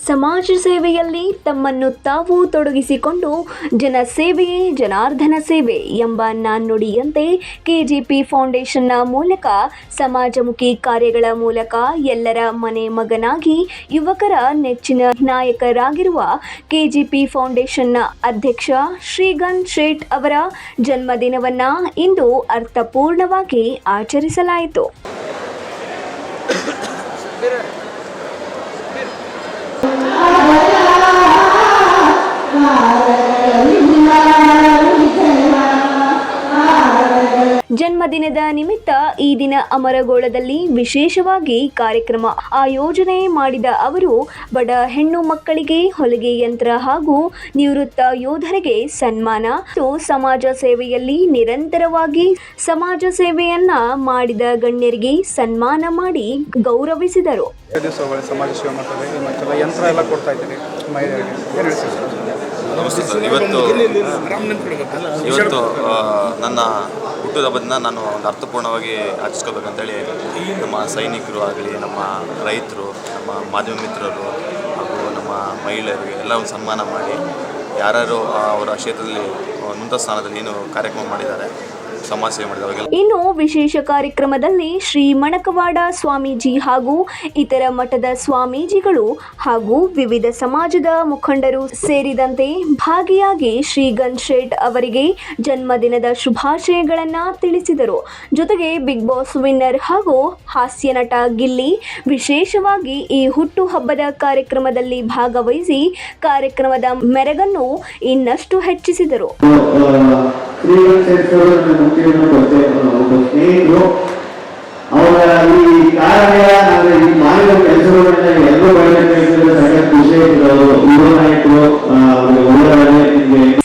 ಸಮಾಜ ಸೇವೆಯಲ್ಲಿ ತಮ್ಮನ್ನು ತಾವು ತೊಡಗಿಸಿಕೊಂಡು ಜನಸೇವೆಯೇ ಜನಾರ್ದನ ಸೇವೆ ಎಂಬ ನಾಣ್ಣುಡಿಯಂತೆ ಕೆಜೆಪಿ ಫೌಂಡೇಶನ್ನ ಮೂಲಕ ಸಮಾಜಮುಖಿ ಕಾರ್ಯಗಳ ಮೂಲಕ ಎಲ್ಲರ ಮನೆ ಮಗನಾಗಿ ಯುವಕರ ನೆಚ್ಚಿನ ನಾಯಕರಾಗಿರುವ ಕೆಜೆಪಿ ಫೌಂಡೇಶನ್ನ ಅಧ್ಯಕ್ಷ ಶ್ರೀಗನ್ ಶೇಟ್ ಅವರ ಜನ್ಮದಿನವನ್ನು ಇಂದು ಅರ್ಥಪೂರ್ಣವಾಗಿ ಆಚರಿಸಲಾಯಿತು. ಜನ್ಮದಿನದ ನಿಮಿತ್ತ ಈ ದಿನ ಅಮರಗೋಳದಲ್ಲಿ ವಿಶೇಷವಾಗಿ ಕಾರ್ಯಕ್ರಮ ಆಯೋಜನೆ ಮಾಡಿದ ಅವರು ಬಡ ಹೆಣ್ಣು ಮಕ್ಕಳಿಗೆ ಹೊಲಿಗೆ ಯಂತ್ರ ಹಾಗೂ ನಿವೃತ್ತ ಯೋಧರಿಗೆ ಸನ್ಮಾನ ಮತ್ತು ಸಮಾಜ ಸೇವೆಯಲ್ಲಿ ನಿರಂತರವಾಗಿ ಸಮಾಜ ಸೇವೆಯನ್ನ ಮಾಡಿದ ಗಣ್ಯರಿಗೆ ಸನ್ಮಾನ ಮಾಡಿ ಗೌರವಿಸಿದರು. ಸಮಾಜ ಸೇವೆ ಮಾಡ್ತಾರೆ, ಯಂತ್ರ ಎಲ್ಲ ಕೊಡ್ತಾ ಇದ್ದೀವಿ ಮಹಿಳೆಯರಿಗೆ. ನಮಸ್ತೆ ಸರ್. ಇವತ್ತು ನನ್ನ ಹುಟ್ಟುಹಬ್ಬದನ್ನ ನಾನು ಒಂದು ಅರ್ಥಪೂರ್ಣವಾಗಿ ಆಚರಿಸ್ಕೋಬೇಕಂತೇಳಿ ನಮ್ಮ ಸೈನಿಕರು ಆಗಲಿ, ನಮ್ಮ ರೈತರು, ನಮ್ಮ ಮಾಧ್ಯಮ ಮಿತ್ರರು ಹಾಗೂ ನಮ್ಮ ಮಹಿಳೆಯರಿಗೆ ಎಲ್ಲ ಒಂದು ಸನ್ಮಾನ ಮಾಡಿ ಯಾರ್ಯಾರು ಅವರ ಕ್ಷೇತ್ರದಲ್ಲಿ ಉನ್ನತ ಸ್ಥಾನದಲ್ಲಿ ಏನು ಕಾರ್ಯಕ್ರಮ ಮಾಡಿದ್ದಾರೆ, ಸಮಾಜ ಸೇವೆ ಮಾಡಿದವರಿಗೆ. ಇನ್ನು ವಿಶೇಷ ಕಾರ್ಯಕ್ರಮದಲ್ಲಿ ಶ್ರೀ ಮಣಕವಾಡ ಸ್ವಾಮೀಜಿ ಹಾಗೂ ಇತರ ಮಠದ ಸ್ವಾಮೀಜಿಗಳು ಹಾಗೂ ವಿವಿಧ ಸಮಾಜದ ಮುಖಂಡರು ಸೇರಿದಂತೆ ಭಾಗಿಯಾಗಿ ಶ್ರೀಗನ್ ಶೇಟ್ ಅವರಿಗೆ ಜನ್ಮದಿನದ ಶುಭಾಶಯಗಳನ್ನು ತಿಳಿಸಿದರು. ಜೊತೆಗೆ ಬಿಗ್ ಬಾಸ್ ವಿನ್ನರ್ ಹಾಗೂ ಹಾಸ್ಯ ನಟ ಗಿಲ್ಲಿ ವಿಶೇಷವಾಗಿ ಈ ಹುಟ್ಟುಹಬ್ಬದ ಕಾರ್ಯಕ್ರಮದಲ್ಲಿ ಭಾಗವಹಿಸಿ ಕಾರ್ಯಕ್ರಮದ ಮೆರಗನ್ನು ಇನ್ನಷ್ಟು ಹೆಚ್ಚಿಸಿದರು. ಸ್ನೇಹಿತರು ಅವರ ಈ ಕಾರ್ಯ ಈ ಮಾಡಿದ ಕೆಲಸಗಳನ್ನ ಎಲ್ಲರೂ ಖುಷಿ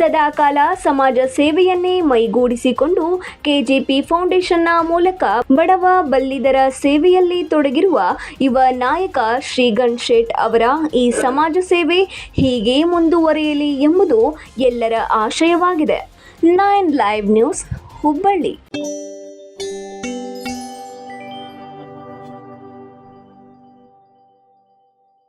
ಸದಾಕಾಲ ಸಮಾಜ ಸೇವೆಯನ್ನೇ ಮೈಗೂಡಿಸಿಕೊಂಡು ಕೆಜೆಪಿ ಫೌಂಡೇಶನ್ನ ಮೂಲಕ ಬಡವ ಬಲ್ಲಿದರ ಸೇವೆಯಲ್ಲಿ ತೊಡಗಿರುವ ಯುವ ನಾಯಕ ಶ್ರೀಗನ್ ಶೇಟ್ ಅವರ ಈ ಸಮಾಜ ಸೇವೆ ಹೀಗೆ ಮುಂದುವರಿಯಲಿ ಎಂಬುದು ಎಲ್ಲರ ಆಶಯವಾಗಿದೆ. 9 ಲೈವ್ ನ್ಯೂಸ್, ಹುಬ್ಬಳ್ಳಿ.